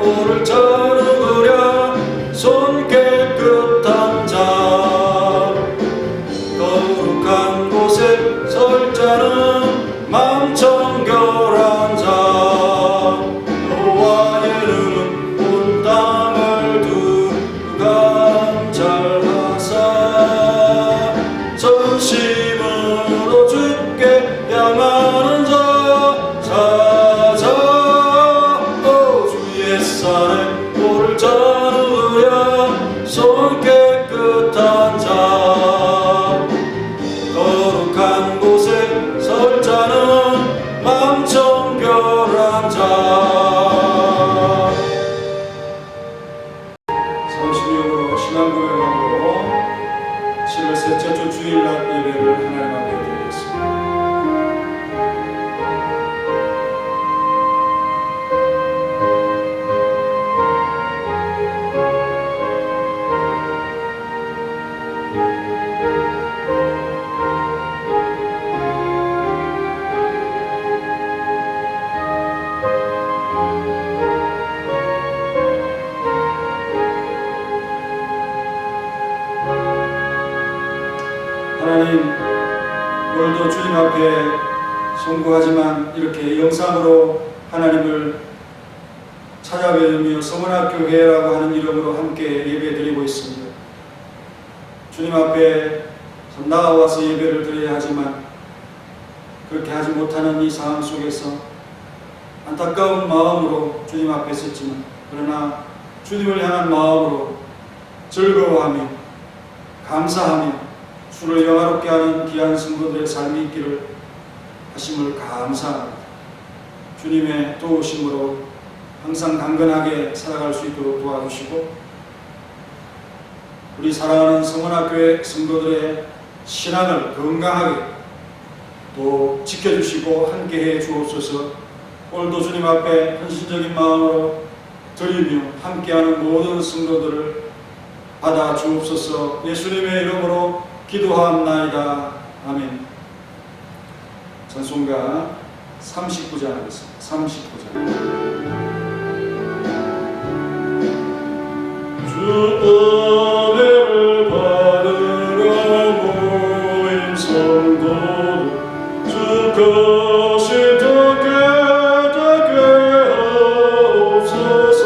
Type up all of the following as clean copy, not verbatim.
오를 자르으랴 손 깨끗한 자 거룩한 곳에 설 자는 맘 청결한 자 여호와의 이름은 온 땅을 두루감 잘하사 전심으로 주께 향하는 자 찾아 주 옛살에 오를 자르으랴 손 깨끗한 자 거룩한 곳에 설 자는 맘 청결한 자. 성심용으로 신앙고백하고 7월 셋째 주 주일날 예배를 하나님 앞에 드리겠습니다. 하나님, 오늘도 주님 앞에 송구하지만 이렇게 영상으로 하나님을 찾아뵈며 성원학교회라고 하는 이름으로 함께 예배드리고 있습니다. 주님 앞에 나아와서 예배를 드려야 하지만 그렇게 하지 못하는 이 상황 속에서 안타까운 마음으로 주님 앞에 섰지만 그러나 주님을 향한 마음으로 즐거워하며 감사하며 주를 영화롭게 하는 귀한 성도들의 삶이 있기를 하심을 감사합니다. 주님의 도우심으로 항상 강건하게 살아갈 수 있도록 도와주시고 우리 사랑하는 성원학교의 성도들의 신앙을 건강하게 또 지켜주시고 함께해 주옵소서. 오늘도 주님 앞에 헌신적인 마음으로 드리며 함께하는 모든 성도들을 받아 주옵소서. 예수님의 이름으로 기도하옵나이다. 아멘. 찬송가 39장 하겠습니다. 39장. 주 은혜를 받으러 모인 성도 주 것이 더 깨닫게 하옵소서.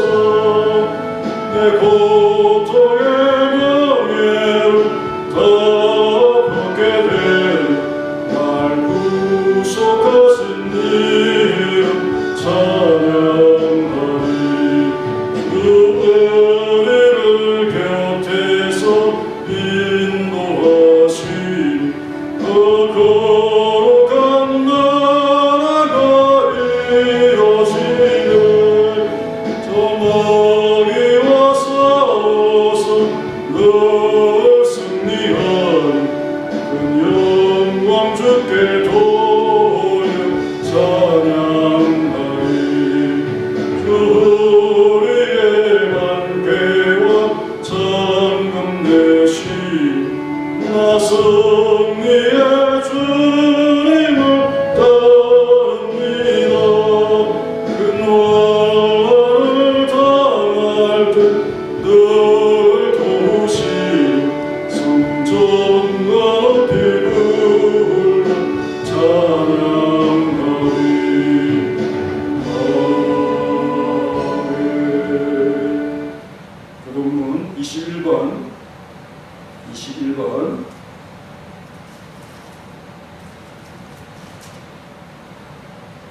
내 고통의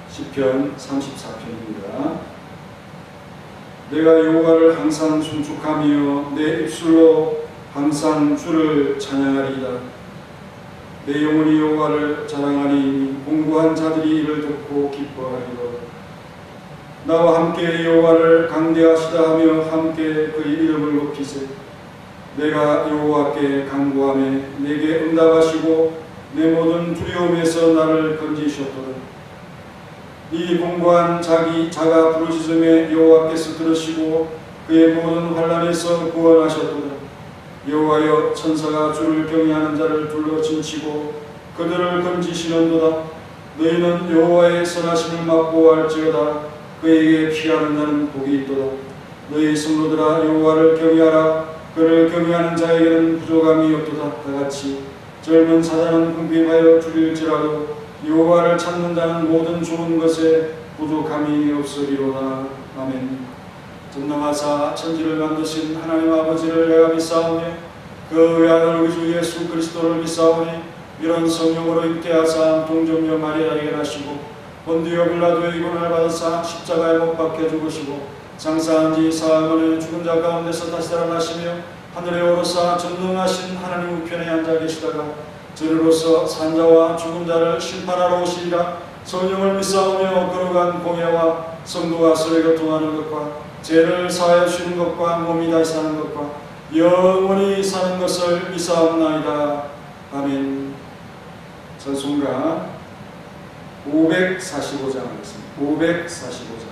시편 34편입니다. 내가 여호와를 항상 순축하며 내 입술로 항상 주를 찬양하리이다. 내 영혼이 여호와를 자랑하니 공고한 자들이 이를 듣고 기뻐하리로다. 나와 함께 여호와를 강대하시다 하며 함께 그의 이름을 높이세. 내가 여호와께 간구하며 내게 응답하시고 내 모든 두려움에서 나를 건지셨도다. 이 공고한 자가 부르짖음에 여호와께서 들으시고 그의 모든 환난에서 구원하셨도다. 여호와여, 천사가 주를 경외하는 자를 둘러 진치고 그들을 건지시는도다. 너희는 여호와의 선하심을 맛보아 알지어다. 그에게 피하는 자는 복이 있도다. 너희 성도들아 여호와를 경외하라. 그를 경외하는 자에게는 부족함이 없도다. 다같이 젊은 사자는 궁핍하여 줄일지라도 여호와를 찾는 자는 모든 좋은 것에 부족함이 없으리로다. 아멘. 전능하사 천지를 만드신 하나님 아버지를 내가 믿사오며 그 외아들 우리 주 예수 그리스도를 믿사오니 이런 성령으로 잉태하사 동정녀 마리아에게 나시고 본디오 빌라도의 고난을 받으사 십자가에 못 박혀 죽으시고 장사한 지 사흘 죽은 자 가운데서 다시 살아나시며 하늘에 오르사 전능하신 하나님 우편에 앉아 계시다가 저리로서 산자와 죽은 자를 심판하러 오시리라. 성령을 믿사오며 거룩한 공예와 성도가 서로 교통하는 것과 죄를 사하여 주시는 것과 몸이 다시 사는 것과 영원히 사는 것을 믿사옵나이다. 아멘. 찬송가 545장 하겠습니다. 545장.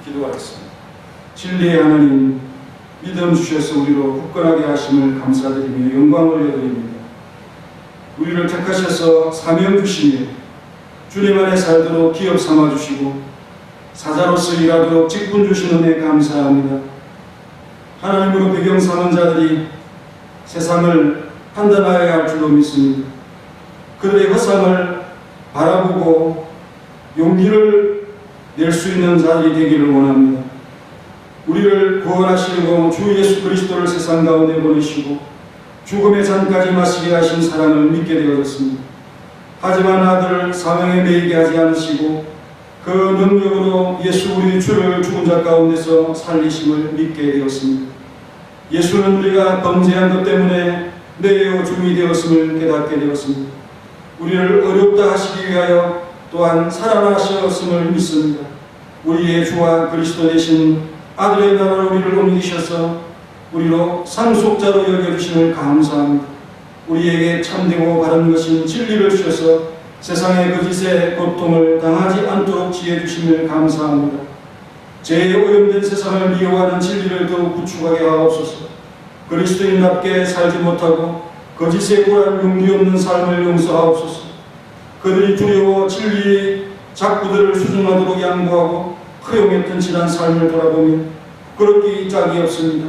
기도하겠습니다. 진리의 하나님, 믿음 주셔서 우리로 굳건하게 하심을 감사드리며 영광 올려드립니다. 우리를 택하셔서 사명 주시며 주님 안에 살도록 기업 삼아주시고 사자로서 일하도록 직분 주신 은혜 감사합니다. 하나님으로 배경 삼은 자들이 세상을 판단하여야 할 줄로 믿습니다. 그들의 허상을 바라보고 용기를 낼 수 있는 자들이 되기를 원합니다. 우리를 구원하시려고 주 예수 그리스도를 세상 가운데 보내시고 죽음의 잔까지 마시게 하신 사랑을 믿게 되었습니다. 하지만 아들을 사명에 매이게 하지 않으시고 그 능력으로 예수 우리 주를 죽은 자 가운데서 살리심을 믿게 되었습니다. 예수는 우리가 범죄한 것 때문에 내어 죽음이 되었음을 깨닫게 되었습니다. 우리를 어렵다 하시기 위하여 또한 살아나셨음을 믿습니다. 우리의 주와 그리스도 되신 아들의 나라로 우리를 옮기셔서 우리로 상속자로 여겨주심을 감사합니다. 우리에게 참되고 바른 것인 진리를 주셔서 세상의 거짓의 고통을 당하지 않도록 지혜주심을 감사합니다. 죄에 오염된 세상을 미워하는 진리를 더욱 구축하게 하옵소서. 그리스도인답게 살지 못하고 거짓에 굴한 용기 없는 삶을 용서하옵소서. 그들이 두려워 진리의 작부들을 수준하도록 양보하고 허용했던 지난 삶을 돌아보면 그렇게 짝이 없습니다.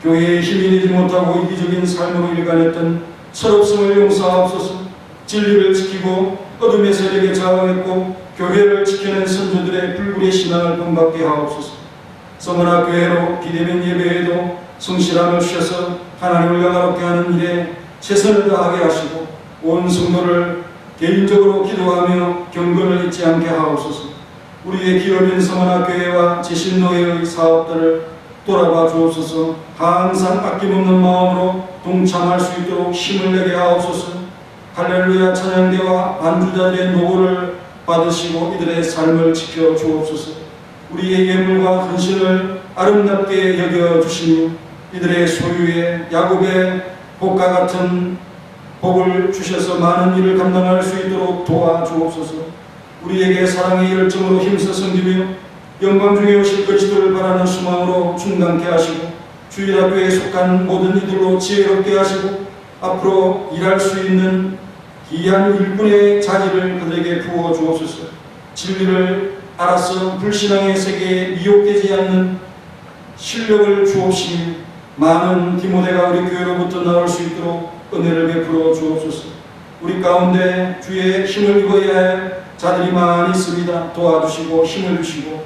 교회에 힘이 되지 못하고 이기적인 삶으로 일관했던 철없음을 용서하옵소서. 진리를 지키고 어둠의 세력에 저항했고 교회를 지켜낸 선조들의 불굴의 신앙을 본받게 하옵소서. 서머나 교회로 비대면 예배에도 성실함을 주셔서 하나님을 영화롭게 하는 일에 최선을 다하게 하시고 온 성도를 개인적으로 기도하며 경건을 잊지 않게 하옵소서. 우리의 기업인 성원학교회와 지신노회의 사업들을 돌아봐 주옵소서. 항상 아낌없는 마음으로 동참할 수 있도록 힘을 내게 하옵소서. 할렐루야 찬양대와 반주자들의 노고를 받으시고 이들의 삶을 지켜 주옵소서. 우리의 예물과 헌신을 아름답게 여겨주시니 이들의 소유에 야곱의 복과 같은 복을 주셔서 많은 일을 감당할 수 있도록 도와주옵소서. 우리에게 사랑의 열정으로 힘써 섬기며 영광 중에 오실 그리스도를 바라는 소망으로 충당케 하시고 주일 학교에 속한 모든 이들로 지혜롭게 하시고 앞으로 일할 수 있는 귀한 일꾼의 자질을 그들에게 부어 주옵소서. 진리를 알아서 불신앙의 세계에 미혹되지 않는 실력을 주옵시니 많은 디모데가 우리 교회로부터 나올 수 있도록 은혜를 베풀어 주옵소서. 우리 가운데 주의 힘을 입어야 할 자들이 많이 있습니다. 도와주시고 힘을 주시고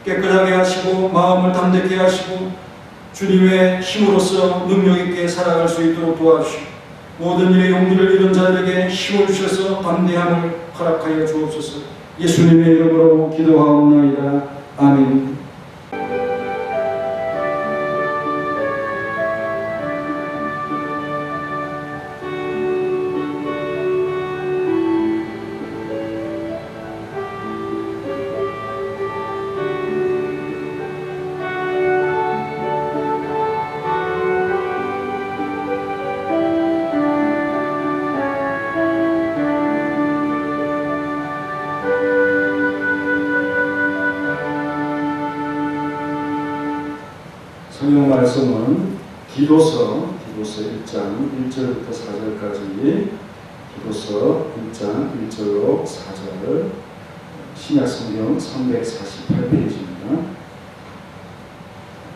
깨끗하게 하시고 마음을 담대케 하시고 주님의 힘으로써 능력 있게 살아갈 수 있도록 도와주시고 모든 일에 용기를 잃은 자들에게 힘을 주셔서 담대함을 허락하여 주옵소서. 예수님의 이름으로 기도하옵나이다. 아멘. 성경 말씀은 디도서 1장 1절부터 4절까지 디도서 1장 1절로 4절 신약성경 348페이지입니다.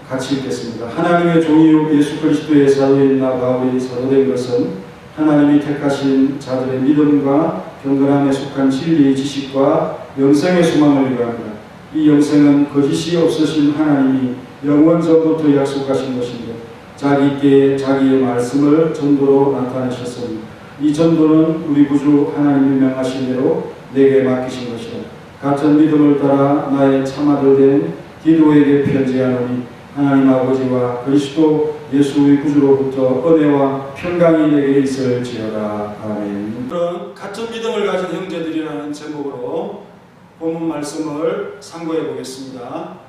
같이 읽겠습니다. 하나님의 종이요 예수 그리스도의 사도인 나 바울이 사도된 것은 하나님이 택하신 자들의 믿음과 경건함에 속한 진리의 지식과 영생의 소망을 위하합니다. 이 영생은 거짓이 없으신 하나님이 영원전부터 약속하신 것인데 자기께 자기의 말씀을 전도로 나타내셨으니 이 전도는 우리 구주 하나님이 명하신 대로 내게 맡기신 것이라. 같은 믿음을 따라 나의 참아들 된 디도에게 편지하노니 하나님 아버지와 그리스도 예수의 구주로부터 은혜와 평강이 내게 있을지어다. 아멘. 같은 믿음을 가진 형제들이라는 제목으로 본문 말씀을 상고해 보겠습니다.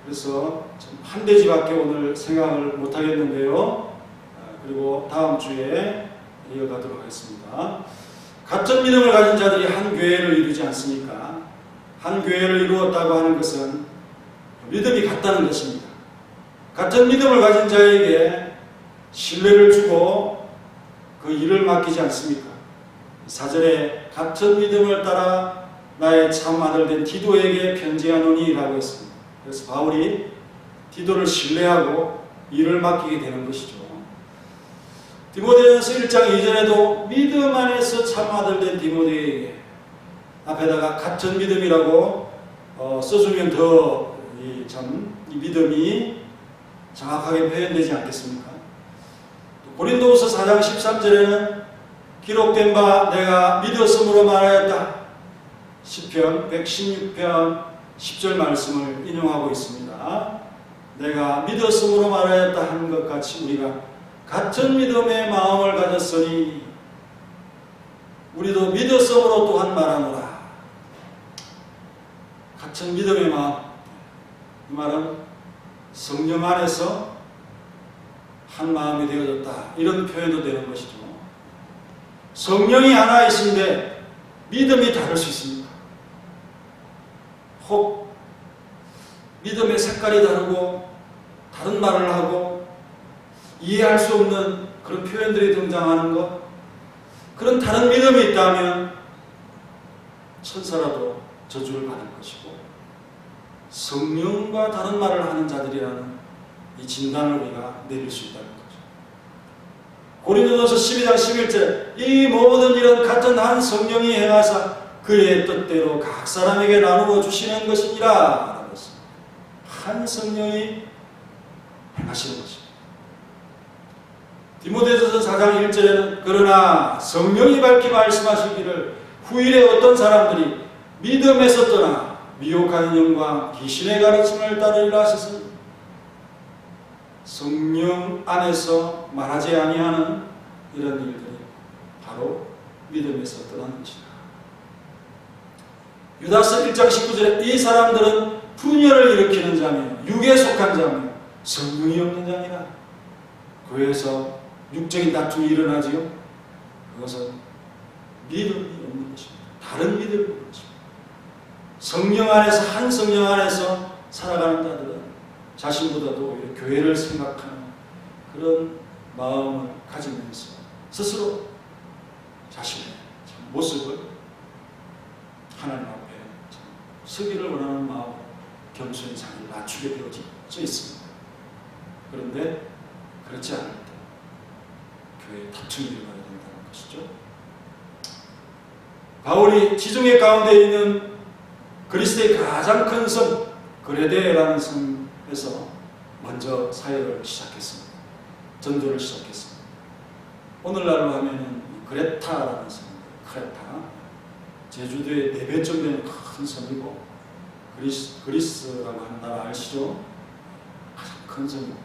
그래서 한 대지밖에 오늘 생각을 못하겠는데요. 그리고 다음 주에 이어가도록 하겠습니다. 같은 믿음을 가진 자들이 한 교회를 이루지 않습니까? 한 교회를 이루었다고 하는 것은 믿음이 같다는 것입니다. 같은 믿음을 가진 자에게 신뢰를 주고 그 일을 맡기지 않습니까? 4절에 같은 믿음을 따라 나의 참 아들 된 디도에게 편지하노니 라고 했습니다. 그래서 바울이 디도를 신뢰하고 일을 맡기게 되는 것이죠. 디모데전서 1장 2절에도 믿음 안에서 참 아들 된 디모데에게 앞에다가 같은 믿음이라고 써주면 더 이 믿음이 정확하게 표현되지 않겠습니까? 고린도후서 4장 13절에는 기록된 바 내가 믿었으므로 말하였다. 시편 116편 10절 말씀을 인용하고 있습니다. 내가 믿었으므로 말하였다 하는 것 같이 우리가 같은 믿음의 마음을 가졌으니 우리도 믿었으므로 또한 말하노라. 같은 믿음의 마음, 이 말은 성령 안에서 한 마음이 되어졌다, 이런 표현도 되는 것이죠. 성령이 하나 있는데 믿음이 다를 수 있습니다. 혹 믿음의 색깔이 다르고 다른 말을 하고 이해할 수 없는 그런 표현들이 등장하는 것, 그런 다른 믿음이 있다면 천사라도 저주를 받을 것이고 성령과 다른 말을 하는 자들이라는 이 진단을 우리가 내릴 수 있다는 거죠. 고린도전서 12장 11절 이 모든 일은 같은 한 성령이 행하사 그의 뜻대로 각 사람에게 나누어 주시는 것이니라 라고 했습니다. 한 성령이 행하시는 것입니다. 디모데전서 4장 1절에는 그러나 성령이 밝히 말씀하시기를 후일에 어떤 사람들이 믿음에서 떠나 미혹하는 영과 귀신의 가르침을 따르리라 하셔서 성령 안에서 말하지 아니하는 이런 일들이 바로 믿음에서 떠나는 것이다. 유다서 1장 19절에 이 사람들은 분열을 일으키는 자며 육에 속한 자며 성령이 없는 자니라. 교회에서 육적인 다툼이 일어나지요. 그것은 믿음이 없는 것입니다. 다른 믿음이 없는 것입니다. 성령 안에서, 한 성령 안에서 살아가는 자들은 자신보다도 교회를 생각하는 그런 마음을 가지면서 스스로 자신의 모습을 하나님 앞에 서기를 원하는 마음, 겸손히 자기를 낮추게 되어져 있습니다. 그런데 그렇지 않을 때 교회에 다툼이 일어나야 된다는 것이죠. 바울이 지중해 가운데 있는 그리스도의 가장 큰 섬 그레데라는 섬에서 먼저 사역을 시작했습니다. 전도를 시작했습니다. 오늘날로 하면은 그레타라는 섬입니다. 크레타. 제주도의 4배 정도 되는 큰 섬이고 그리스라고 하는 나라 아시죠? 가장 큰 섬입니다.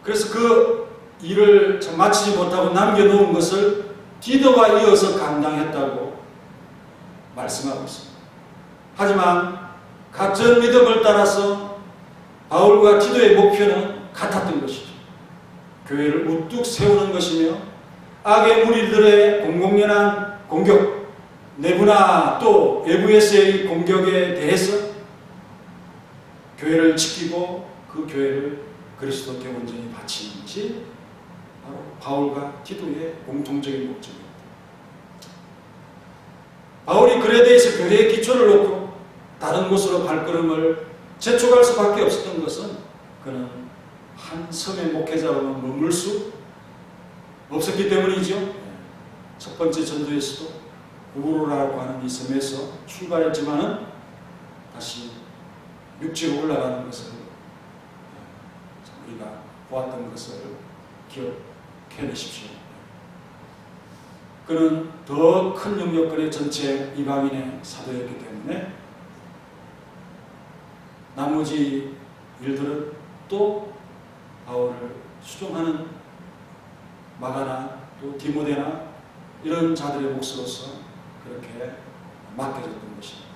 그래서 그 일을 마치지 못하고 남겨놓은 것을 디도가 이어서 감당했다고 말씀하고 있습니다. 하지만 같은 믿음을 따라서 바울과 디도의 목표는 같았던 것이죠. 교회를 우뚝 세우는 것이며 악의 무리들의 공공연한 공격, 내부나 또 외부에서의 공격에 대해서 교회를 지키고 그 교회를 그리스도께 온전히 바치는 것이 바로 바울과 디도의 공통적인 목적입니다. 바울이 그레데에서 교회의 기초를 놓고 다른 곳으로 발걸음을 재촉할 수밖에 없었던 것은 그는 한 섬의 목회자로만 머물 수 없었기 때문이죠. 첫 번째 전도에서도 구로라고 하는 이 섬에서 출발했지만은 다시 육지로 올라가는 것을 우리가 보았던 것을 기억해내십시오. 그는 더 큰 영역권의 전체 이방인의 사도였기 때문에 나머지 일들은 또 바울을 수종하는 마가나 또 디모데나 이런 자들의 몫으로서 그렇게 맡겨졌던 것입니다.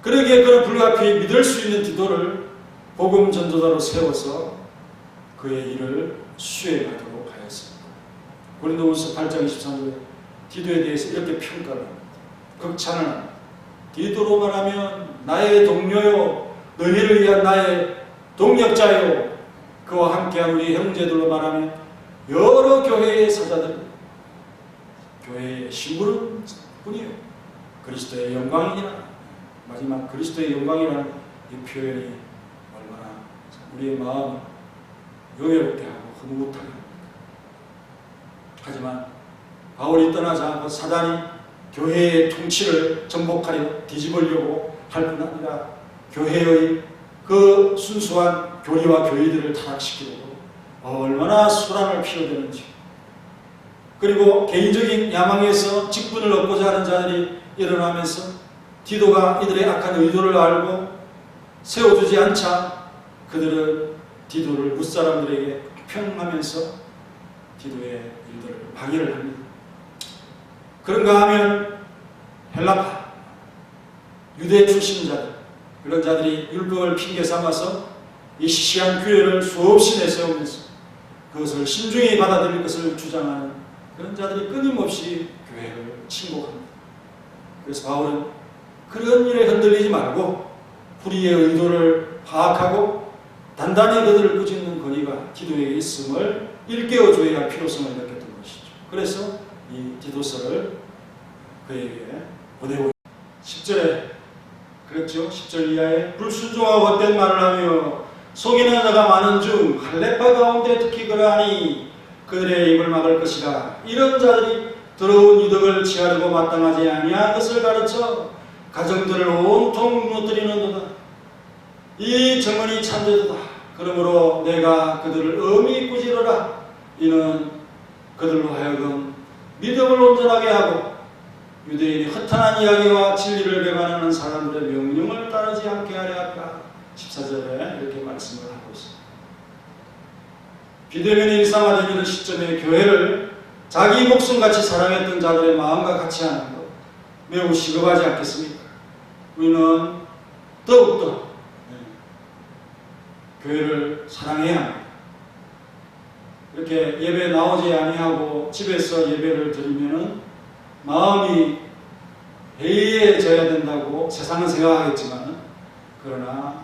그러기에 그는 불가피 믿을 수 있는 디도를 복음 전도자로 세워서 그의 일을 수행하도록 하였습니다. 고린도후서 8장 23절에 디도에 대해서 이렇게 평가를 합니다. 극찬을 합니다. 디도로 말하면 나의 동료요 너희를 위한 나의 동력자요 그와 함께한 우리 형제들로 말하면 여러 교회의 사자들 교회의 심부름 뿐이요 그리스도의 영광이니라. 마지막 그리스도의 영광이라는 이 표현이 얼마나 우리의 마음을 여유롭게 하고 흐뭇하게 합니다. 하지만 바울이 떠나자 사단이 교회의 통치를 정복하려 뒤집으려고 할 뿐 아니라 교회의 그 순수한 교리와 교의들을 타락시키려고 얼마나 수란을 피워대는지, 그리고 개인적인 야망에서 직분을 얻고자 하는 자들이 일어나면서 디도가 이들의 악한 의도를 알고 세워주지 않자 그들은 디도를 뭇사람들에게 평하면서 디도의 일들을 방해를 합니다. 그런가 하면 헬라파 유대 출신 자들, 그런 자들이 율법을 핑계 삼아서 이 시시한 규례를 수없이 내세우면서 그것을 신중히 받아들일 것을 주장하는 그런 자들이 끊임없이 교회를 침공합니다. 그래서 바울은 그런 일에 흔들리지 말고 불의의 의도를 파악하고 단단히 그들을 꾸짖는 권위가 디도에게 있음을 일깨워줘야 할 필요성을 느꼈던 것이죠. 그래서 이 디도서를 그에게 보내고 10절에 그랬죠. 10절 이하에 불순종하고 헛된 말을 하며 속이는 자가 많은 중 할례파 가운데 특히 그러하니 그들의 입을 막을 것이라. 이런 자들이 더러운 이득을 취하려고 마땅하지 아니한 것을 가르쳐 가정들을 온통 무너뜨리는도다. 이 정언이 참되도다. 그러므로 내가 그들을 엄히 꾸짖으라. 이는 그들로 하여금 믿음을 온전하게 하고 유대인이 허탄한 이야기와 진리를 배반하는 사람들의 명령을 따르지 않게 하려 합니다. 14절에 이렇게 말씀을 하고 있습니다. 비대면이 일상화된 이런 시점에 교회를 자기 목숨같이 사랑했던 자들의 마음과 같이 하는 것 매우 시급하지 않겠습니까? 우리는 더욱더 교회를 사랑해야 합니다. 이렇게 예배 나오지 아니하고 집에서 예배를 드리면 마음이 해이해져야 된다고 세상은 생각하겠지만, 그러나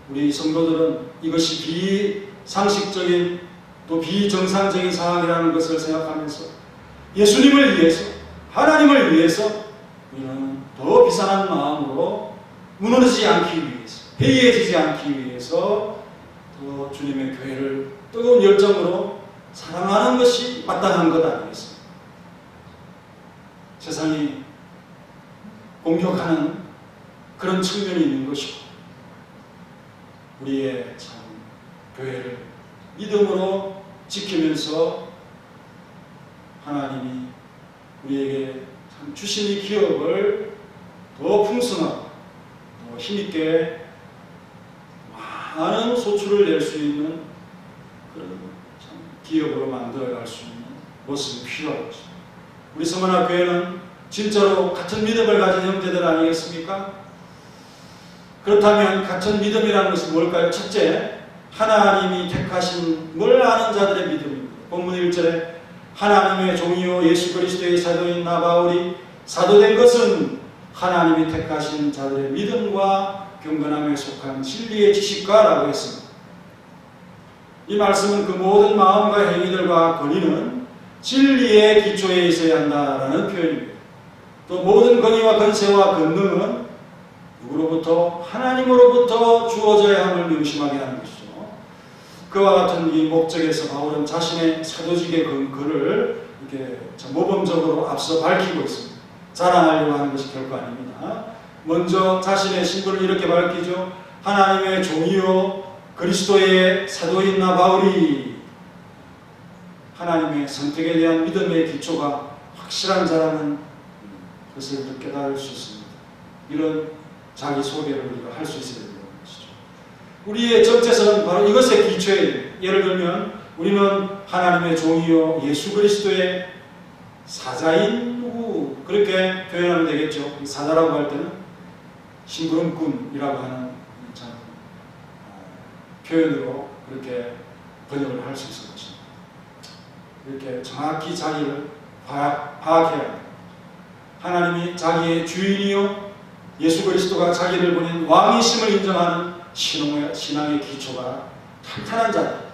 우리 성도들은 이것이 비상식적인 또 비정상적인 상황이라는 것을 생각하면서 예수님을 위해서, 하나님을 위해서 우리는 더 비상한 마음으로 무너지지 않기 위해서, 해이해지지 않기 위해서 더 주님의 교회를 뜨거운 열정으로 사랑하는 것이 마땅한 것 아니겠습니까? 세상이 공격하는 그런 측면이 있는 것이고, 우리의 참 교회를 믿음으로 지키면서 하나님이 우리에게 참 주신 이 기업을 더 풍성하고 더 힘있게 많은 소출을 낼 수 있는 그런 참 기업으로 만들어갈 수 있는 모습이 필요한 것입니다. 우리 성원학교회는 진짜로 같은 믿음을 가진 형제들 아니겠습니까? 그렇다면 같은 믿음이라는 것은 뭘까요? 첫째, 하나님이 택하심을 아는 자들의 믿음입니다. 본문 1절에 하나님의 종이요 예수 그리스도의 사도인 나 바울이 사도된 것은 하나님이 택하신 자들의 믿음과 경건함에 속한 진리의 지식과라고 했습니다. 이 말씀은 그 모든 마음과 행위들과 권위는 진리의 기초에 있어야 한다라는 표현입니다. 또 모든 권위와 권세와 권능은 누구로부터? 하나님으로부터 주어져야 함을 명심하게 하는 것이죠. 그와 같은 이 목적에서 바울은 자신의 사도직의 근거를 이렇게 모범적으로 앞서 밝히고 있습니다. 자랑하려고 하는 것이 결코 아닙니다. 먼저 자신의 신분을 이렇게 밝히죠. 하나님의 종이요 그리스도의 사도인 나 바울이, 하나님의 선택에 대한 믿음의 기초가 확실한 자라는 것을 깨달을 수 있습니다. 이런 자기 소개를 우리가 할 수 있어야 된다는 것이죠. 우리의 정체성은 바로 이것의 기초에, 예를 들면 우리는 하나님의 종이요 예수 그리스도의 사자인 누구, 그렇게 표현하면 되겠죠. 사자라고 할 때는 심부름꾼이라고 하는 참 표현으로 그렇게 번역을 할 수 있을 것입니다. 이렇게 정확히 자기를 파악해야 합니다. 하나님이 자기의 주인이요 예수 그리스도가 자기를 보낸 왕이심을 인정하는 신앙의 기초가 탄탄한 자들,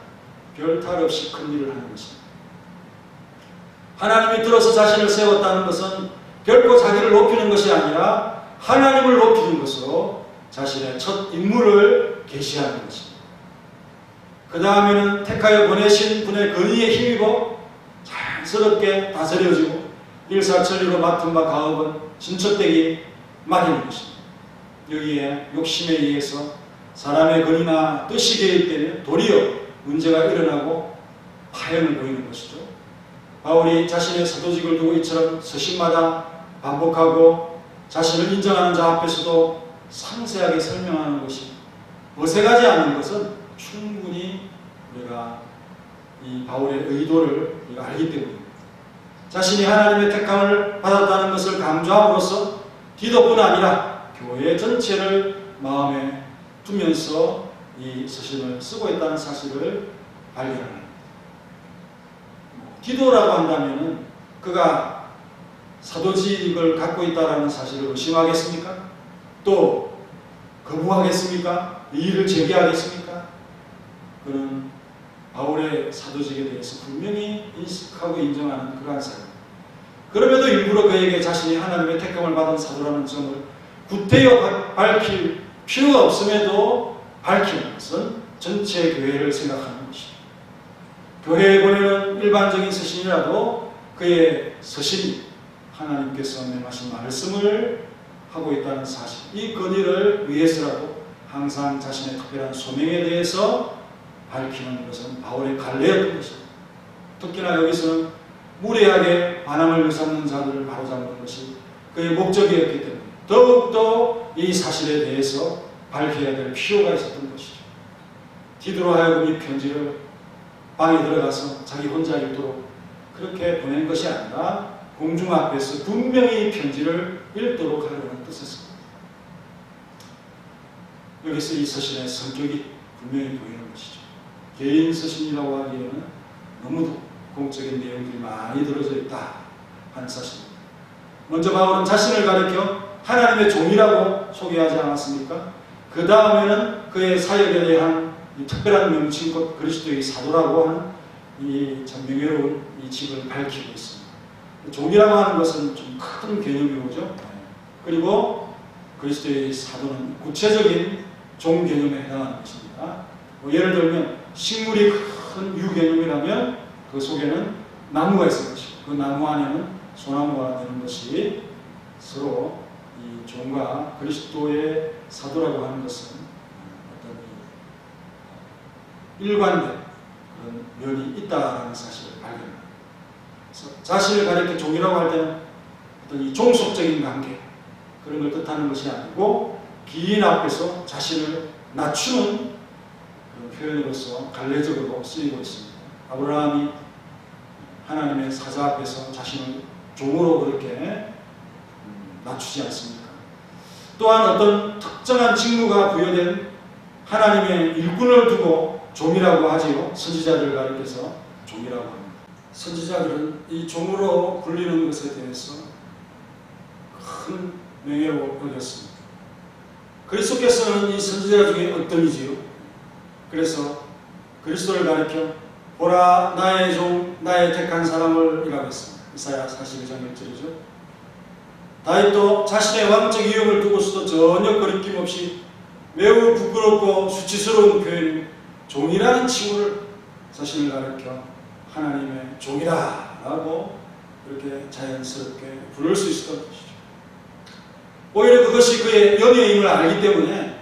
별 탈 없이 큰 일을 하는 것입니다. 하나님이 들어서 자신을 세웠다는 것은 결코 자기를 높이는 것이 아니라 하나님을 높이는 것으로 자신의 첫 임무를 계시하는 것입니다. 그 다음에는 택하여 보내신 분의 권위에 힘입어 자연스럽게 다스려지고 일사천리로 맡은 바 가업은 진척되기 마련인 것입니다. 여기에 욕심에 의해서 사람의 권위나 뜻이 개입되면 도리어 문제가 일어나고 파행을 보이는 것이죠. 바울이 자신의 사도직을 두고 이처럼 서신마다 반복하고 자신을 인정하는 자 앞에서도 상세하게 설명하는 것이 어색하지 않은 것은 충분히 우리가 이 바울의 의도를 우리가 알기 때문입니다. 자신이 하나님의 택함을 받았다는 것을 강조함으로써 디도뿐 아니라 교회 전체를 마음에 두면서 이 서신을 쓰고 있다는 사실을 발견합니다. 디도라고 한다면 그가 사도직을 갖고 있다는 사실을 의심하겠습니까? 또 거부하겠습니까? 이의를 제기하겠습니까? 그는 바울의 사도직에 대해서 분명히 인식하고 인정하는 그러한 사람. 그럼에도 일부러 그에게 자신이 하나님의 택함을 받은 사도라는 점을 구태여 밝힐 필요가 없음에도 밝히는 것은 전체 교회를 생각하는 것입니다. 교회에 보내는 일반적인 서신이라도 그의 서신이 하나님께서 명하신 말씀을 하고 있다는 사실, 이 권위를 위해서라도 항상 자신의 특별한 소명에 대해서 밝히는 것은 바울의 관례였던 것입니다. 특히나 여기서는 무례하게 반항을 일삼는 자들을 바로잡는 것이 그의 목적이었기 때문에 더욱더 이 사실에 대해서 밝혀야 될 필요가 있었던 것이죠. 디도로 하여금 이 편지를 방에 들어가서 자기 혼자 읽도록 그렇게 보낸 것이 아니라 공중 앞에서 분명히 이 편지를 읽도록 하려는 뜻이었습니다. 여기서 이 서신의 성격이 분명히 보이는 것이죠. 개인 서신이라고 하기에는 너무도 공적인 내용들이 많이 들어져 있다 하는 사실입니다. 먼저 바울은 자신을 가리켜 하나님의 종이라고 소개하지 않았습니까? 그 다음에는 그의 사역에 대한 이 특별한 명칭, 곧 그리스도의 사도라고 하는 이 참 명예로운 이 직을 밝히고 있습니다. 종이라고 하는 것은 좀 큰 개념이 오죠. 그리고 그리스도의 사도는 구체적인 종 개념에 해당하는 것입니다. 예를 들면 식물이 큰 유 개념이라면 그 속에는 나무가 있을 것이고 그 나무 안에는 소나무가 되는 것이 서로 이 종과 그리스도의 사도라고 하는 것은 어떤 일관된 그런 면이 있다는 사실을 발견합니다. 그래서 자신을 가리켜 종이라고 할 때는 어떤 이 종속적인 관계 그런 걸 뜻하는 것이 아니고 기인 앞에서 자신을 낮추는 그런 표현으로서 갈래적으로 쓰이고 있습니다. 아브라함이 하나님의 사자 앞에서 자신을 종으로 그렇게 낮추지 않습니까? 또한 어떤 특정한 직무가 부여된 하나님의 일꾼을 두고 종이라고 하지요. 선지자들을 가리켜서 종이라고 합니다. 선지자들은 이 종으로 불리는 것에 대해서 큰 명예로 여겼습니다. 그리스도께서는 이 선지자 중에 어떤이지요? 그래서 그리스도를 가리켜 보라 나의 종 나의 택한 사람을 이라고 했습니다. 이사야 42장 1절이죠. 다윗도 자신의 왕적 위엄을 두고서도 전혀 거리낌 없이 매우 부끄럽고 수치스러운 표현인 종이라는 칭호를 자신을 가리켜 하나님의 종이다 라고 이렇게 자연스럽게 부를 수 있었던 것이죠. 오히려 그것이 그의 연예임을 알기 때문에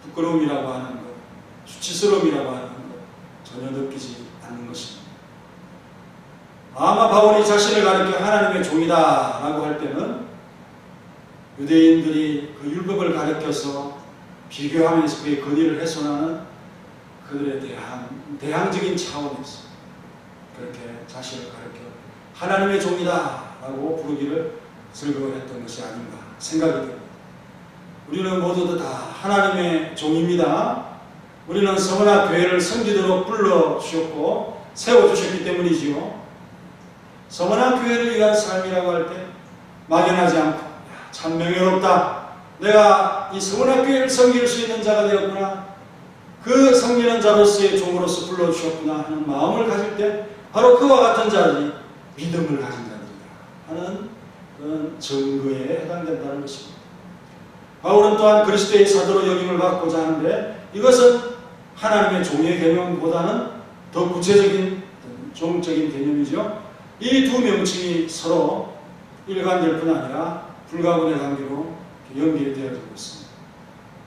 부끄러움이라고 하는 것, 수치스러움이라고 하는 것 전혀 느끼지 않는 것입니다. 아마 바울이 자신을 가리켜 하나님의 종이다 라고 할 때는 유대인들이 그 율법을 가리켜서 비교하면서 그의 권위를 훼손하는 그들에 대한 대항적인 차원에서 그렇게 자신을 가리켜 하나님의 종이다 라고 부르기를 즐거워했던 것이 아닌가 생각이 됩니다. 우리는 모두 다 하나님의 종입니다. 우리는 성원학 교회를 섬기도록 불러주셨고 세워주셨기 때문이지요. 성원학 교회를 위한 삶이라고 할 때 막연하지 않고 참 명예롭다. 내가 이 성원학 교회를 섬길 수 있는 자가 되었구나. 그 섬기는 자로서의 종으로서 불러주셨구나 하는 마음을 가질 때 바로 그와 같은 자들이 믿음을 가진 자들이다 하는 그런 증거에 해당된다는 것입니다. 바울은 또한 그리스도의 사도로 역임을 받고자 하는데 이것은 하나님의 종의 개념보다는 더 구체적인 종적인 개념이죠. 이 두 명칭이 서로 일관될 뿐 아니라 불가분의 관계로 연결되어지고 있습니다.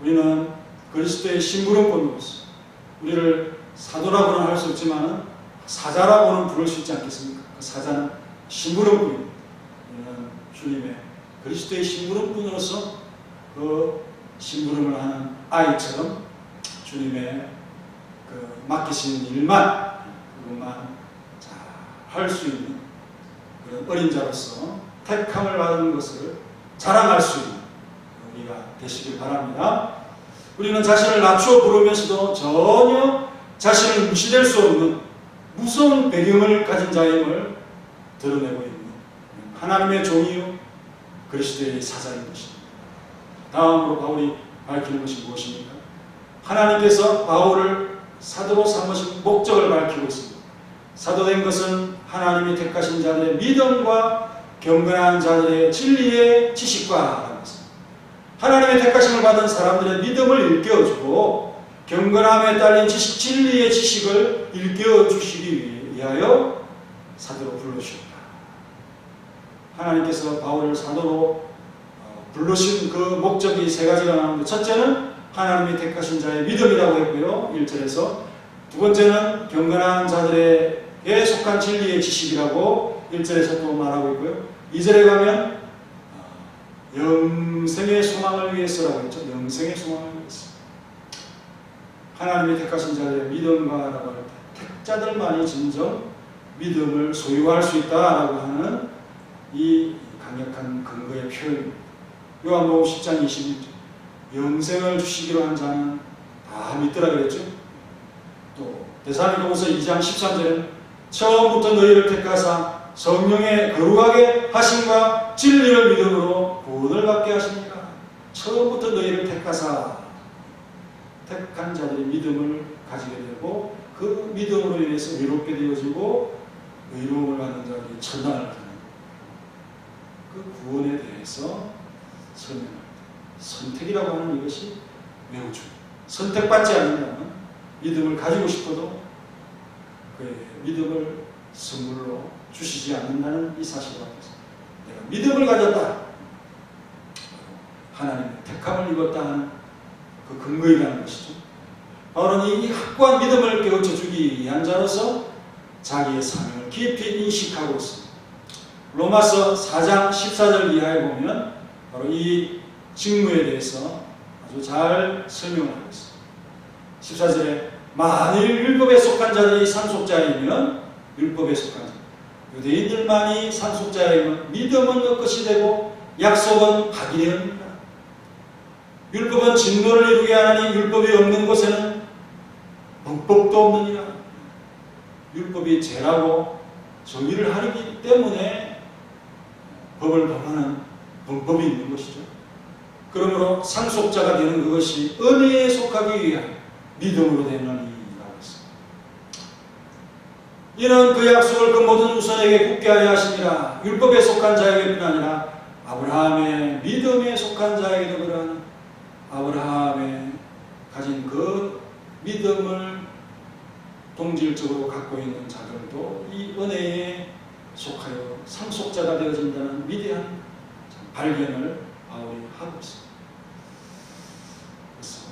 우리는 그리스도의 심부름꾼으로서 우리를 사도라고는 할 수 없지만 사자라고는 부를 수 있지 않겠습니까? 그 사자는 심부름꾼입니다. 우리는 주님의 그리스도의 심부름꾼으로서 그 심부름을 하는 아이처럼 주님의 그 맡기신 일만 그것만 할 수 있는 그런 어린 자로서 택함을 받은 것을 자랑할 수 있는 우리가 되시길 바랍니다. 우리는 자신을 낮추어 부르면서도 전혀 자신을 무시될 수 없는 무서운 배경을 가진 자임을 드러내고 있는 하나님의 종이요 그리스도의 사자인 것입니다. 다음으로 바울이 밝히는 것이 무엇입니까? 하나님께서 바울을 사도로 삼으신 목적을 밝히고 있습니다. 사도된 것은 하나님이 택하신 자들의 믿음과 경건한 자들의 진리의 지식과 라는 것입니다. 하나님의 택하심을 받은 사람들의 믿음을 일깨워주고 경건함에 딸린 지식, 진리의 지식을 일깨워주시기 위하여 사도로 불러주셨다. 하나님께서 바울을 사도로 부르신 그 목적이 세 가지가 나오는데 첫째는 하나님이 택하신 자의 믿음이라고 했고요. 1절에서 두 번째는 경건한 자들에게 속한 진리의 지식이라고 1절에서 또 말하고 있고요. 2절에 가면 영생의 소망을 위해서라고 했죠. 영생의 소망을 위해서. 하나님이 택하신 자들의 믿음과라고 할 때 택자들만이 진정 믿음을 소유할 수 있다라고 하는 이 강력한 근거의 표현입니다. 요한복음 10장 21절 영생을 주시기로 한 자는 다 믿더라 그랬죠. 또 데살로니가서 2장 13절에는 처음부터 너희를 택하사 성령의 거룩하게 하심과 진리를 믿음으로 구원을 받게 하십니다. 처음부터 너희를 택하사 택한 자들이 믿음을 가지게 되고 그 믿음으로 인해서 의롭게 되어지고 의로움을 받는 자들이 천당을 가는 그 구원에 대해서 설명합니다. 선택이라고 하는 이것이 매우 중요해요. 선택받지 않는다면 믿음을 가지고 싶어도 그 믿음을 선물로 주시지 않는다는 이 사실 앞에서 내가 믿음을 가졌다, 하나님의 택함을 입었다 하는 그 근거이라는 것이죠. 바울은 이 확고한 믿음을 깨우쳐 주기 위한 자로서 자기의 사명을 깊이 인식하고 있습니다. 로마서 4장 14절 이하에 보면 바로 이 직무에 대해서 아주 잘 설명을 하고 있습니다. 14절에 만일 율법에 속한 자들이 상속자이면 율법에 속한 자, 유대인들만이 상속자이면 믿음은 얻것이 되고 약속은 파기되었느니라. 율법은 진노를 이루게 하나니 율법이 없는 곳에는 범법도 없느니라. 율법이 죄라고 정의를 하기 때문에 법을 범하는 범법이 있는 것이죠. 그러므로 상속자가 되는 그것이 은혜에 속하기 위한 믿음으로 되는 이라고 했습니다. 이는 그 약속을 그 모든 후손에게 굳게 하여 하심이라. 율법에 속한 자에게뿐 아니라 아브라함의 믿음에 속한 자에게도 그러한 아브라함의 가진 그 믿음을 동질적으로 갖고 있는 자들도 이 은혜에 속하여 상속자가 되어진다는 위대한 발견을 바울이 하고 있습니다.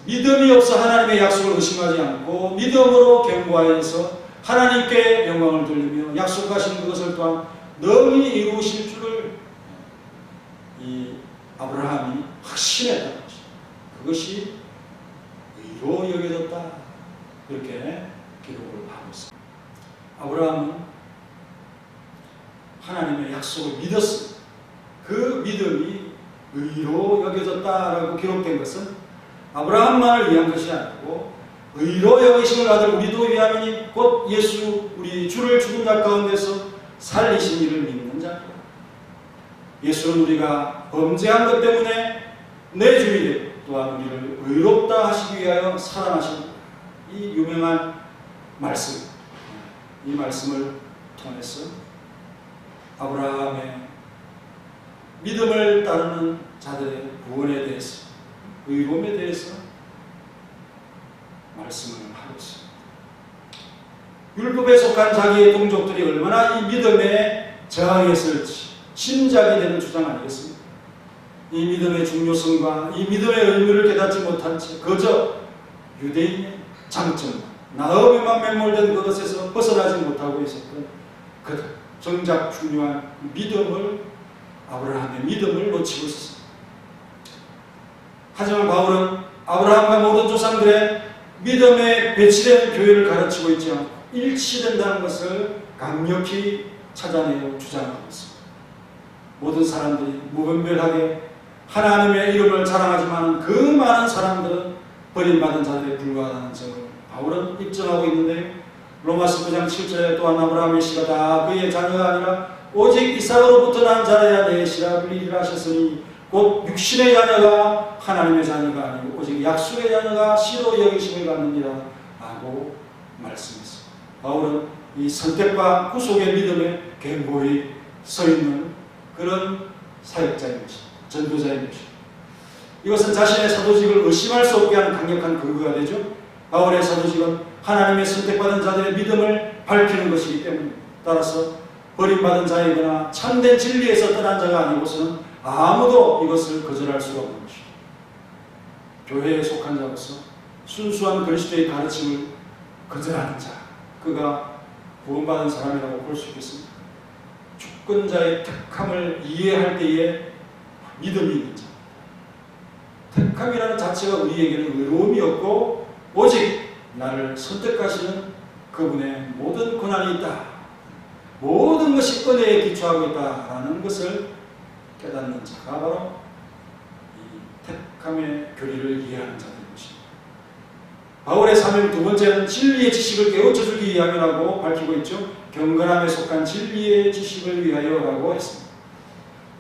믿음이 없어 하나님의 약속을 의심하지 않고 믿음으로 견고하여서 하나님께 영광을 돌리며 약속하신 그것을 또한 능히 이루실 줄을 이 아브라함이 확신했다는 것입니다. 그것이 의로 여겨졌다, 그렇게 기록을 하고 있습니다. 아브라함은 하나님의 약속을 믿었습니다. 그 믿음이 의로 여겨졌다라고 기록된 것은 아브라함만을 위한 것이 아니고 의로 여기심을 받을 우리도 위함이니 곧 예수 우리 주를 죽은 자 가운데서 살리신 이를 믿는 자니라. 예수는 우리가 범죄한 것 때문에 내 주인이 또한 우리를 의롭다 하시기 위하여 살아나신 이 유명한 말씀, 이 말씀을 통해서 아브라함의 믿음을 따르는 자들의 구원에 대해서, 의로움에 대해서 말씀을 하고 있습니다. 율법에 속한 자기의 동족들이 얼마나 이 믿음에 저항했을지 짐작이 되는 주장 아니겠습니까? 이 믿음의 중요성과 이 믿음의 의미를 깨닫지 못한 채 그저 유대인의 장점, 나음에만 매몰된 그것에서 벗어나지 못하고 있었던 그 정작 중요한 믿음을, 아브라함의 믿음을 놓치고 있었습니다. 하지만 바울은 아브라함과 모든 조상들의 믿음에 배치된 교회를 가르치고 있지 않고 일치된다는 것을 강력히 찾아내어 주장하고 있습니다. 모든 사람들이 무분별하게 하나님의 이름을 자랑하지만 그 많은 사람들은 버림받은 자들에 불과하다는 점을 바울은 입증하고 있는데, 로마서 9장 7절에 또한 아브라함의 씨가 다 그의 자녀가 아니라 오직 이삭으로부터 난 자라야 내 씨라 불리리라 하셨으니 곧 육신의 자녀가 하나님의 자녀가 아니고 오직 약속의 자녀가 씨로 여기심을 받느니라 라고 말씀했습니다. 바울은 이 선택과 구속의 믿음에 견고히 서 있는 그런 사역자인 것입니다. 전도자인 것입니다. 이것은 자신의 사도직을 의심할 수 없게 하는 강력한 근거가 되죠. 바울의 사도직은 하나님의 선택받은 자들의 믿음을 밝히는 것이기 때문입니다. 따라서 버림받은 자이거나 참된 진리에서 떠난 자가 아니고서는 아무도 이것을 거절할 수가 없는 것입니다. 교회에 속한 자로서 순수한 그리스도의 가르침을 거절하는 자, 그가 구원받은 사람이라고 볼 수 있겠습니다. 주권자의 택함을 이해할 때에 믿음이 있는 자. 택함이라는 자체가 우리에게는 의로움이 없고 오직 나를 선택하시는 그분의 모든 권한이 있다. 모든 것이 은혜에 기초하고 있다라는 것을 깨닫는 자가 바로 이 택함의 교리를 이해하는 자들인 것입니다. 바울의 사명 두 번째는 진리의 지식을 깨우쳐주기 위함이라고 밝히고 있죠. 경건함에 속한 진리의 지식을 위하여라고 했습니다.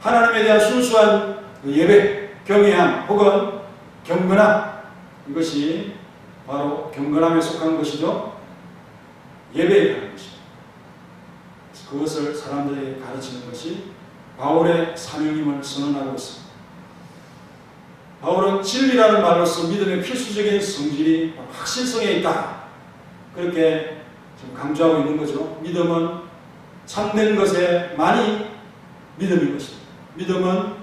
하나님에 대한 순수한 예배, 경외함 혹은 경건함, 이것이 바로 경건함에 속한 것이죠. 예배에 관한 것입니다. 그것을 사람들에게 가르치는 것이 바울의 사명임을 선언하고 있습니다. 바울은 진리라는 말로서 믿음의 필수적인 성질이 확실성에 있다. 그렇게 지금 강조하고 있는 거죠. 믿음은 참된 것에 많이 믿음인 것입니다. 믿음은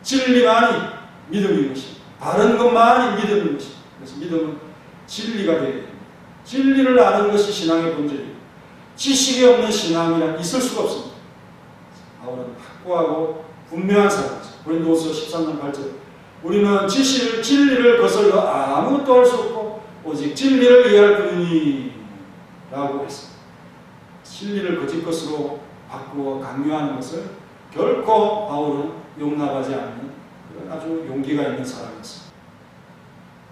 진리만이 믿음인 것입니다. 바른 것만이 믿음인 것입니다. 그래서 믿음은 진리가 되어야 됩니다. 진리를 아는 것이 신앙의 본질입니다. 지식이 없는 신앙이란 있을 수가 없습니다. 바울은 확고하고 분명한 사람이죠. 고린도후서 13장 8절 우리는 진리를 거슬러 아무것도 할 수 없고 오직 진리를 이해할 뿐이니 라고 했습니다. 진리를 거짓 것으로 바꾸어 강요하는 것을 결코 바울은 용납하지 않는 아주 용기가 있는 사람이었습니다.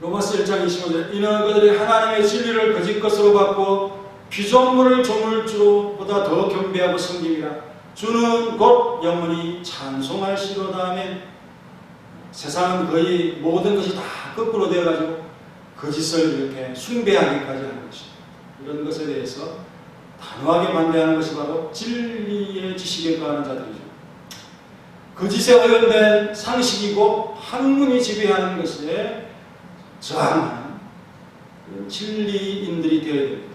로마서 1장 25절 이는 그들이 하나님의 진리를 거짓 것으로 바꾸어 피조물을 조물주보다 더 경배하고 섬김이라 주는 곧 영원히 찬송할시로다 하면 세상은 거의 모든 것이 다 거꾸로 되어가지고 거짓을 이렇게 숭배하기까지 하는 것입니다. 이런 것에 대해서 단호하게 반대하는 것이 바로 진리의 지식에 거하는 자들이죠. 거짓에 의존된 상식이고 학문이 지배하는 것에 저항하는 진리인들이 되어야 됩니다.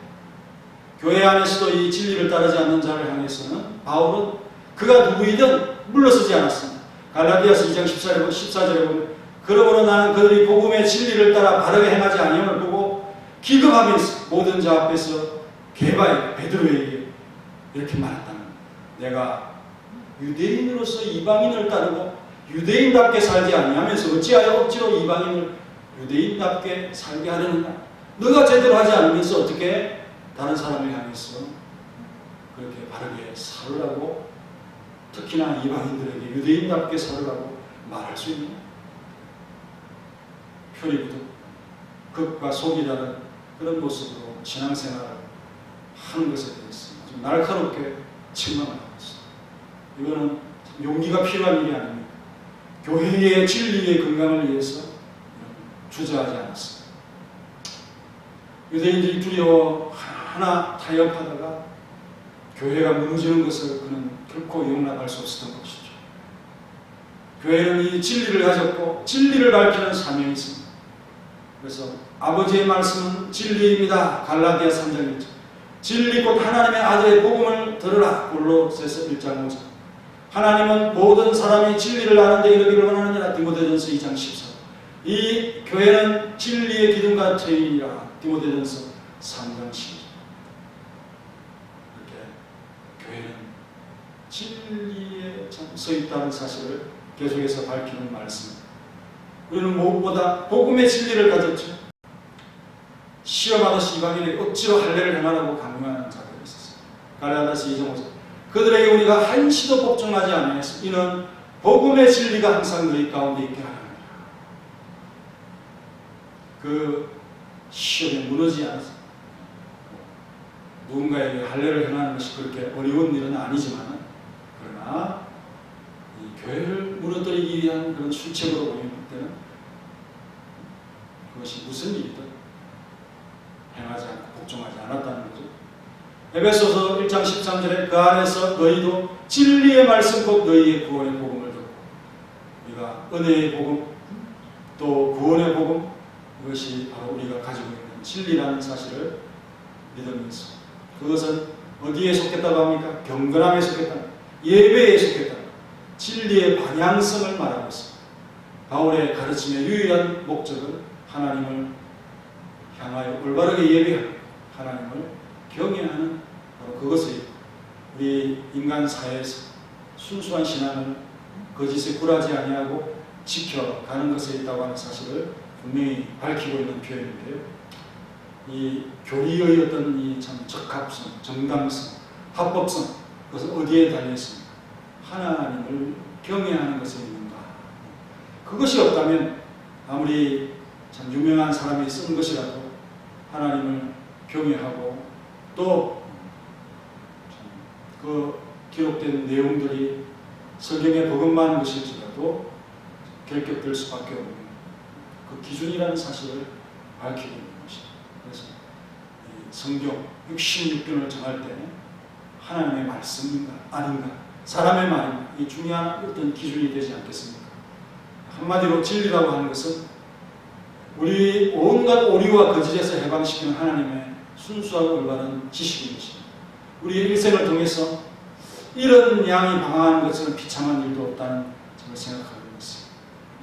교회 안에서도 이 진리를 따르지 않는 자를 향해서는 바울은 그가 누구이든 물러서지 않았습니다. 갈라디아서 2장 14절에 보면 그러므로 나는 그들이 복음의 진리를 따라 바르게 행하지 아니함을 보고 기겁하면서 모든 자 앞에서 게바에 베드로에게 이렇게 말했다는 내가 유대인으로서 이방인을 따르고 유대인답게 살지 아니하면서 어찌하여 억지로 이방인을 유대인답게 살게 하려느냐. 너가 제대로 하지 않으면서 어떻게 다른 사람을 향해서 그렇게 바르게 살으라고 특히나 이방인들에게 유대인답게 살으라고 말할 수 있느냐. 표리부터 극과 속이 다른 그런 모습으로 신앙생활을 하는 것에 대해서 좀 날카롭게 책망을 하고 있습니다. 이거는 용기가 필요한 일이 아닙니다. 교회의 진리의 건강을 위해서 주저하지 않았습니다. 유대인들이 두려워 하나 타협하다가 교회가 무너지는 것을 그는 결코 용납할 수 없었던 것이죠. 교회는 이 진리를 가졌고 진리를 밝히는 사명이 있습니다. 그래서 아버지의 말씀은 진리입니다. 갈라디아 3장 1절 진리 곧 하나님의 아들의 복음을 들으라. 골로새서 1장 5절 하나님은 모든 사람이 진리를 아는데 이르기를 원하느니라. 디모데전서 2장 14절 이 교회는 진리의 기둥과 터이니라. 디모데전서 3장 12절 교회는 진리에 서 있다는 사실을 계속해서 밝히는 말씀입니다. 우리는 무엇보다 복음의 진리를 가졌죠. 시험하듯이 이방인에게 억지로 할례를 행하라고 강요하는 자들이 있었습니다. 갈라디아서 2장 5절 그들에게 우리가 한시도 복종하지 아니하였으니 이는 복음의 진리가 항상 너희 가운데 있게 하라. 그 시험에 무너지지 않았습니다. 누군가에게 할례를 행하는 것이 그렇게 어려운 일은 아니지만 그러나 이 교회를 무너뜨리기 위한 그런 술책으로 보이는 때는 그것이 무슨 일이든 행하지 않고 복종하지 않았다는 거죠. 에베소서 1장 13절에 그 안에서 너희도 진리의 말씀 곧 너희의 구원의 복음을 듣고 우리가 은혜의 복음 또 구원의 복음 이것이 바로 우리가 가지고 있는 진리라는 사실을 믿으면서 그것은 어디에 속했다고 합니까? 경건함에 속했다. 예배에 속했다. 진리의 방향성을 말하고 있습니다. 바울의 가르침의 유일한 목적은 하나님을 향하여 올바르게 예배하고 하나님을 경외하는 바로 그것이 우리 인간 사회에서 순수한 신앙을 거짓에 굴하지 아니하고 지켜가는 것에 있다고 하는 사실을 분명히 밝히고 있는 표현인데요. 이 교리의 어떤 이 참 적합성, 정당성, 합법성, 그것은 어디에 달려 있습니까? 하나님을 경외하는 것에 있는가? 그것이 없다면 아무리 참 유명한 사람이 쓴 것이라도 하나님을 경외하고 또 그 기록된 내용들이 성경에 버금만 것일지라도 결격될 수밖에 없는 그 기준이라는 사실을 밝히고 있는 것입니다. 그래서 성경 66권을 정할 때 하나님의 말씀인가 아닌가, 사람의 말인가, 이 중요한 어떤 기준이 되지 않겠습니까? 한마디로 진리라고 하는 것은 우리 온갖 오류와 거짓에서 해방시키는 하나님의 순수하고 올바른 지식인 것입니다. 우리의 일생을 통해서 이런 양이 방황하는 것은 비참한 일도 없다는 점을 생각하고 있습니다.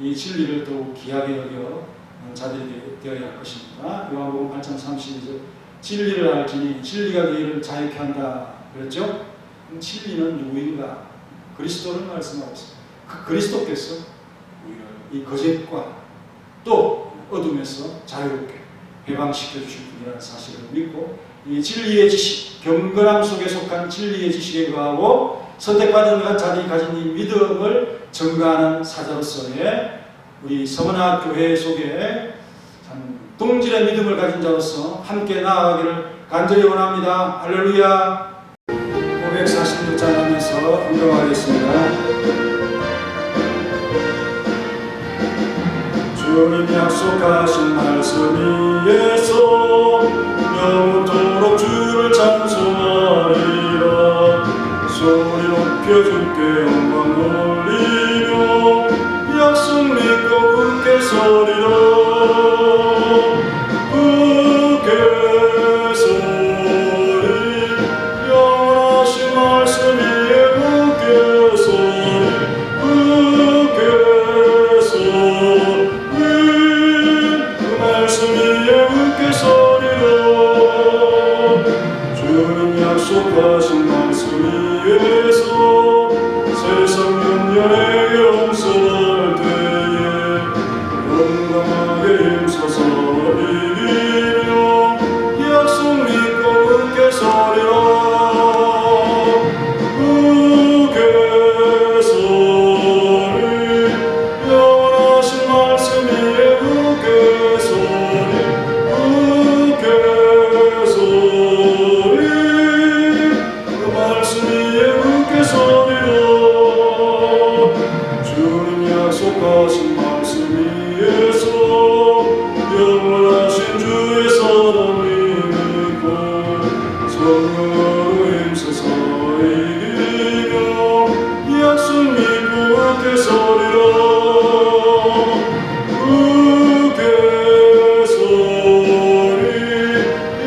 이 진리를 더욱 귀하게 여겨 자들이 되어야 할 것입니다. 요한복음 8장 32절 진리를 알지니 진리가 너희를 자유케 한다 그랬죠? 진리는 누구인가? 그리스도를 말씀하고 있습니다. 그 그리스도께서 우리를 이 거짓과 또 어둠에서 자유롭게 해방시켜 주실 분이라는 사실을 믿고 이 진리의 지식, 경건함 속에 속한 진리의 지식에 거하고 선택받은 자들이 가진 이 믿음을 증거하는 사자로서의 우리 서문학 교회 속에 참 동질의 믿음을 가진 자로서 함께 나아가기를 간절히 원합니다. 할렐루야. 546장 하면서 운동하겠습니다. 주님 약속하신 말씀 위에서 영원토록 주를 찬송하리라. 소리 높여 주께 영광 돌리며 약속 믿고 굳게 서리라. 굳게 서리 영원하신 말씀 위에 굳게 서리 굳게 서리 그 말씀 위에 굳게 서리라. 주님 약속하신 말씀 위에서 세상 연연에게 용서할 때에 건강하게 힘써서 이기며 약속 믿고 굳게 서리라. 굳게 서리 영원하신 말씀 위에 굳게 서리 굳게 서리 그 말씀 위에 굳게 서리라. 주님 약속하신 말씀 위에서 영원하신 주의 사랑을 믿고 성령으로 힘써서 이기며 약속 믿고 굳게 서리라. 굳게 서리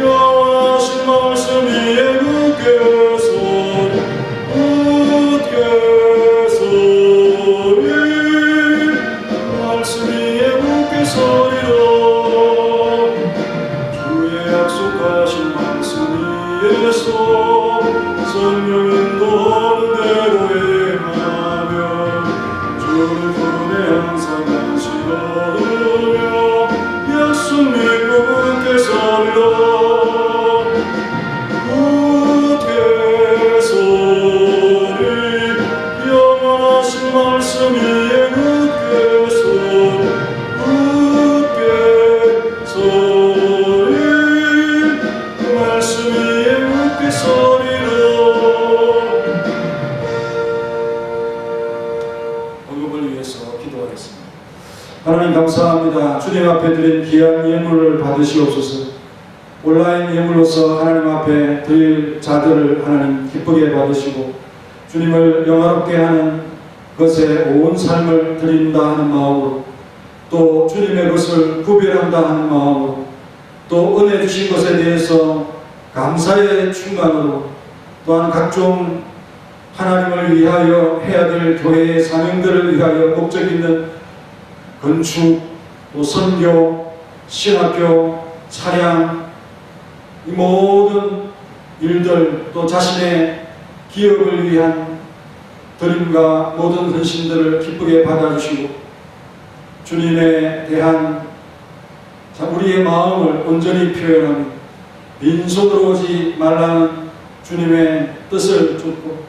영원하신 말씀 위에 굳게 서리 굳게 서리 말씀 위에 굳게 서리라. 주의 약속하신 말씀 위에서 성령 인도하는 대로 행하며 주를 품에 항상 안식하며 약속 믿고 굳게 서리라. 굳게 서리 영원하신 말씀 위에 굳게 서리 굳게 서리 그 말씀 위에 굳게 서리라. 언급을 위해서 기도하겠습니다. 하나님 감사합니다. 주님 앞에 드린 귀한 예물을 받으시옵소서. 온라인 예물로서 하나님 앞에 드릴 자들을 하나님 기쁘게 받으시고 주님을 영화롭게 하는 것에 온 삶을 드린다 하는 마음으로 또 주님의 것을 구별한다 하는 마음으로 또 은혜 주신 것에 대해서 감사의 충만으로 또한 각종 하나님을 위하여 해야 될 교회의 사명들을 위하여 목적 있는 건축, 또 선교, 신학교, 차량 이 모든 일들 또 자신의 기업을 위한 드림과 모든 헌신들을 기쁘게 받아주시고 주님에 대한 우리의 마음을 온전히 표현하며 빈손으로 오지 말라는 주님의 뜻을 줬고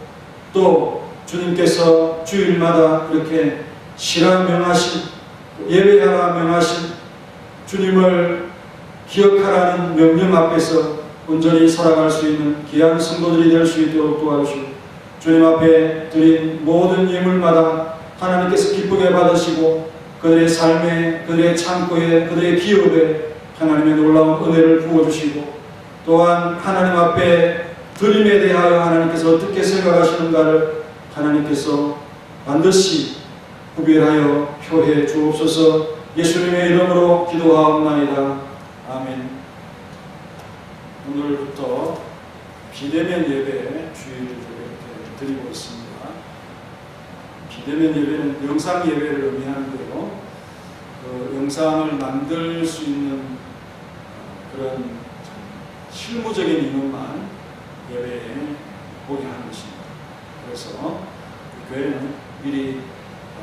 또 주님께서 주일마다 이렇게 쉬라 명하신 예배하라 명하신 주님을 기억하라는 명령 앞에서 온전히 살아갈 수 있는 귀한 성도들이 될 수 있도록 도와주시고 주님 앞에 드린 모든 예물마다 하나님께서 기쁘게 받으시고 그들의 삶에 그들의 창고에 그들의 기업에 하나님의 놀라운 은혜를 부어주시고 또한 하나님 앞에 드림에 대하여 하나님께서 어떻게 생각하시는가를 하나님께서 반드시 구별하여 표해 주옵소서. 예수님의 이름으로 기도하옵나이다. 아멘. 오늘부터 비대면 예배 주일을 드리고 있습니다. 비대면 예배는 영상 예배를 의미하는데요. 그 영상을 만들 수 있는 그런 실무적인 인원만 예배에 보게 하는 것입니다. 그래서 교회는 미리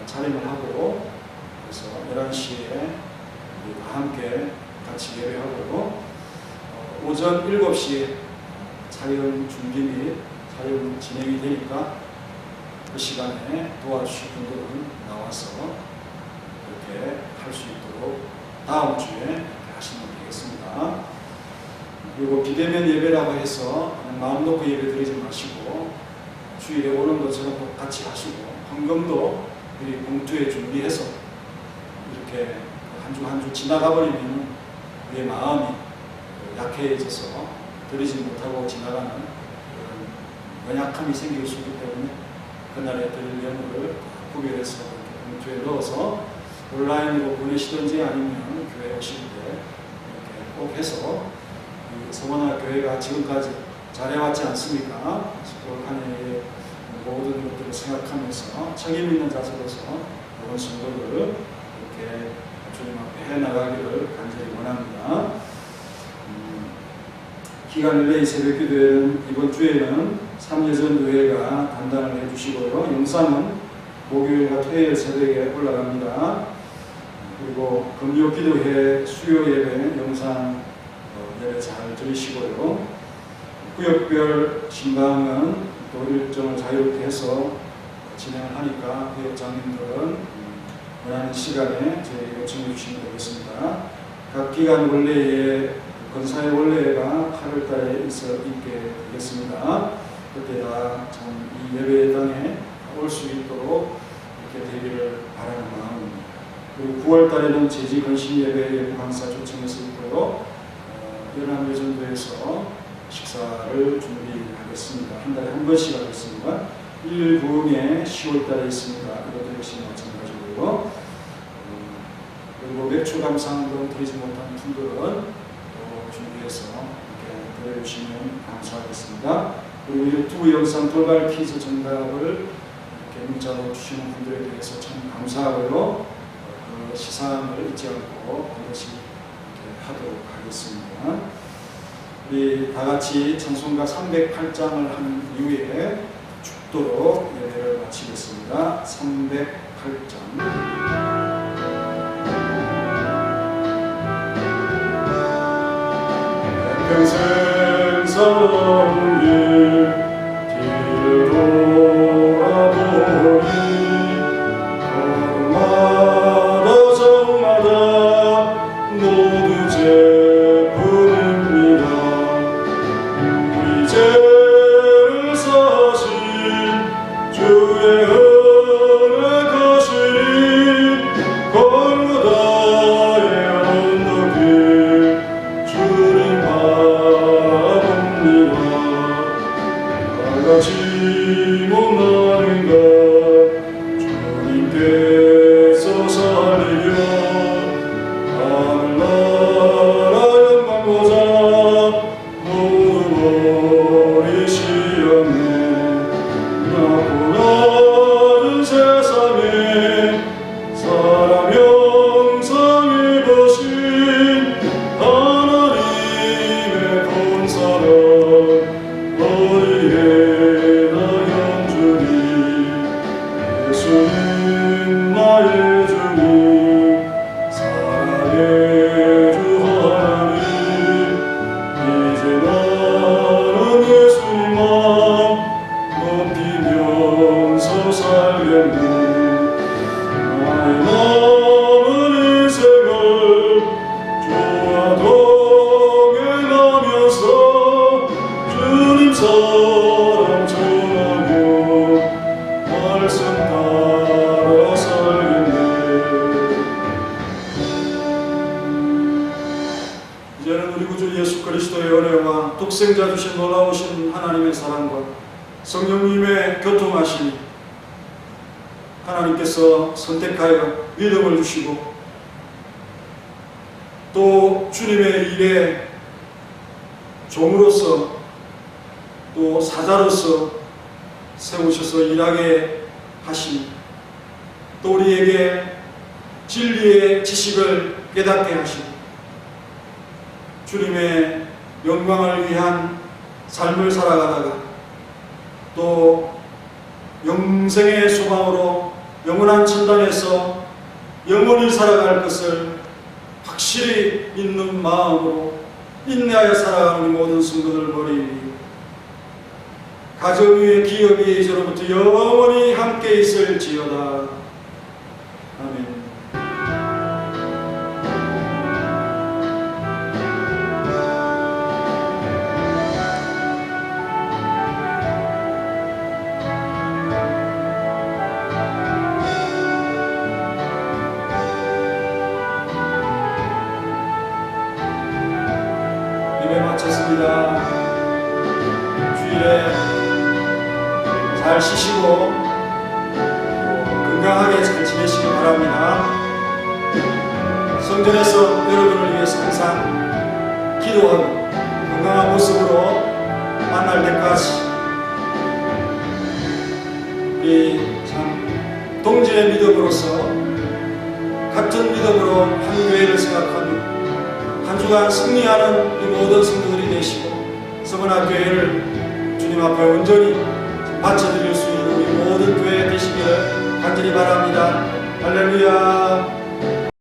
차림을 하고 그래서 11시에 다 함께 같이 예배하고 오전 7시에 촬영 준비 및 촬영 진행이 되니까 그 시간에 도와주실 분들은 나와서 이렇게 할 수 있도록 다음 주에 하시면 되겠습니다. 그리고 비대면 예배라고 해서 마음 놓고 예배 드리지 마시고 주일에 오는 것처럼 같이 하시고 헌금도 미리 봉투에 준비해서 이렇게 한 주 한 주 지나가 버리면 우리의 마음이 약해져서 드리지 못하고 지나가는 그런 연약함이 생길 수 있기 때문에 그날에 드릴 예물을 구별해서 봉투에 넣어서 온라인으로 보내시든지 아니면 교회 오실 때 이렇게 꼭 해서 성원아 교회가 지금까지 잘해왔지 않습니까? 한 해의 모든 것들을 생각하면서 책임 있는 자세로서 모든 성도를 이렇게 주님 앞에 해나가기를 간절히 원합니다. 기간 릴레이 새벽 기도회는 이번 주에는 3예전 교회가 담당을 해주시고요. 영상은 목요일과 토요일 새벽에 올라갑니다. 그리고 금요 기도회 수요 예배 영상 예배 잘 들으시고요. 구역별 신방은 또 일정을 자유롭게 해서 진행을 하니까 구역장님들은 원하는 시간에 저희 요청해 주시면 되겠습니다. 각 기간 원래의 건사의 원래가 8월 달에 있게 되겠습니다. 그때 다 참 이 예배당에 올 수 있도록 이렇게 되기를 바라는 마음입니다. 그리고 9월 달에는 제지 건신 예배 예부 강사 초청해서 있고요. 연합예전도에서 식사를 준비하겠습니다. 한 달에 한 번씩 하겠습니다. 1, 9에 10월 달에 있습니다. 이것도 역시 마찬가지고요. 그리고 맥주 감상도 드리지 못한 분들은 또 준비해서 이렇게 드려주시면 감사하겠습니다. 그리고 유튜브 영상 돌발 퀴즈 정답을 이렇게 문자로 주시는 분들에 대해서 참 감사하고요. 그 시상을 잊지 않고 반드시 이렇게 하도록 하겠습니다. 우리 다 같이 찬송가 308장을 한 이후에 죽도록 예배를 마치겠습니다. 308장. 평생 살아온 길 뒤를 돌아보니 걸음마다 저마다 모두 죄뿐입니다. 우리 죄를 사신 주의 은혜하신 골고다의 언덕길 주를 바랍니다. 독생자 주신 놀라우신 하나님의 사랑과 성령님의 교통하심이 하나님께서 선택하여 믿음을 주시고 또 주님의 일에 종으로서 또 사자로서 세우셔서 일하게 하시니 또 우리에게 진리의 지식을 깨닫게 하시고 주님의 영광을 위한 삶을 살아가다가 또 영생의 소망으로 영원한 천당에서 영원히 살아갈 것을 확실히 믿는 마음으로 인내하여 살아가는 모든 성도들 머리 가정 위의 기업이 이제로부터 영원히 함께 있을지어다. 아멘. 예배 마쳤습니다. 주일에 잘 쉬시고 건강하게 잘 지내시기 바랍니다. 성전에서 여러분을 위해서 항상 기도하고 건강한 모습으로 만날 때까지 우리 참 동질의 믿음으로서 같은 믿음으로 한 교회를 생각하며 한 주간 승리하는 이 모든 성도들이 되시고 서문화 교회를 주님 앞에 온전히 바쳐드릴 수 있는 우리 모든 교회 되시기를 간절히 바랍니다. 할렐루야.